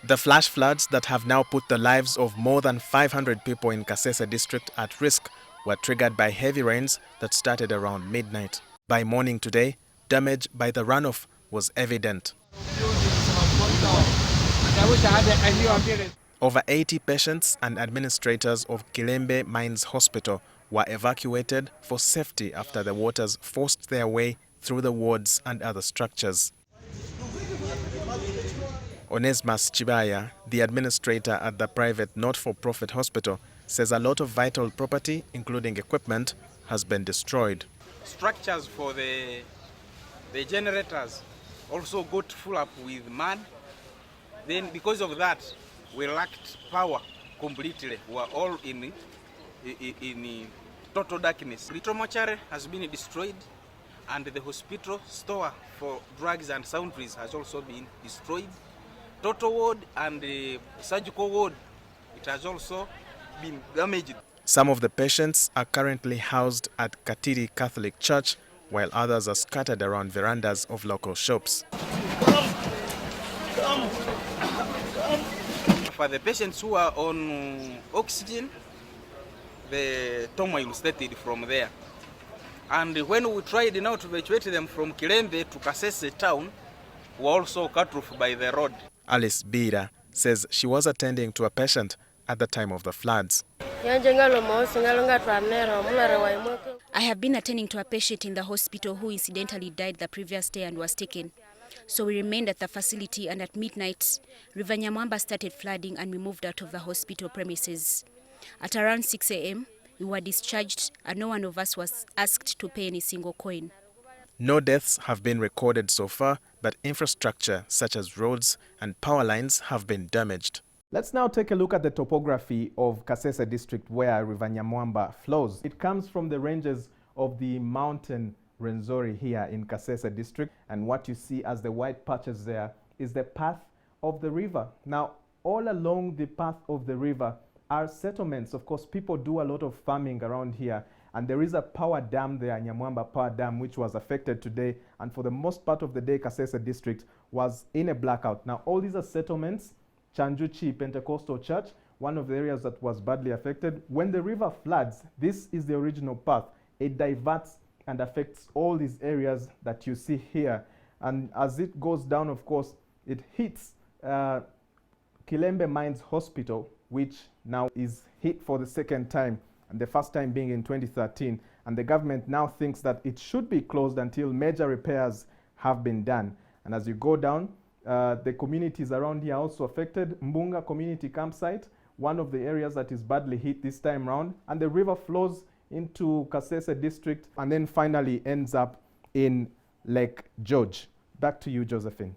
The flash floods that have now put the lives of more than 500 people in Kasese district at risk were triggered by heavy rains that started around midnight. By morning today, damage by the runoff was evident. Over 80 patients and administrators of Kilembe Mines Hospital were evacuated for safety after the waters forced their way through the wards and other structures. Onesmus Chibaya, the administrator at the private not-for-profit hospital, says a lot of vital property, including equipment, has been destroyed. Structures for the generators also got full up with mud. Then because of that, we lacked power completely. We were all in total darkness. Little mortuary has been destroyed, and the hospital store for drugs and sundries has also been destroyed. Total ward and the surgical ward, it has also been damaged. Some of the patients are currently housed at Katiri Catholic Church, while others are scattered around verandas of local shops. For the patients who are on oxygen, the turmoil started from there. And when we tried now to evacuate them from Kilembe to Kasese town, we were also cut off by the road. Alice Bira says she was attending to a patient at the time of the floods. I have been attending to a patient in the hospital who incidentally died the previous day and was taken. So we remained at the facility, and at midnight, River Nyamwamba started flooding and we moved out of the hospital premises. At around 6 a.m., we were discharged and no one of us was asked to pay any single coin. No deaths have been recorded so far, but infrastructure such as roads and power lines have been damaged. Let's now take a look at the topography of Kasese district where River Nyamwamba flows. It comes from the ranges of the mountain Rwenzori here in Kasese district, and what you see as the white patches there is the path of the river. Now, all along the path of the river are settlements. Of course, people do a lot of farming around here, and there is a power dam there, Nyamwamba Power Dam, which was affected today, and for the most part of the day, Kasese district was in a blackout. Now, all these are settlements. Chanjuchi Pentecostal Church, one of the areas that was badly affected. When the river floods, this is the original path. It diverts and affects all these areas that you see here. And as it goes down, of course, it hits Kilembe Mines Hospital, which now is hit for the second time, and the first time being in 2013. And the government now thinks that it should be closed until major repairs have been done. And as you go down, the communities around here are also affected. Mbunga Community Campsite, one of the areas that is badly hit this time round, and the river flows into Kasese district and then finally ends up in Lake George. Back to you, Josephine.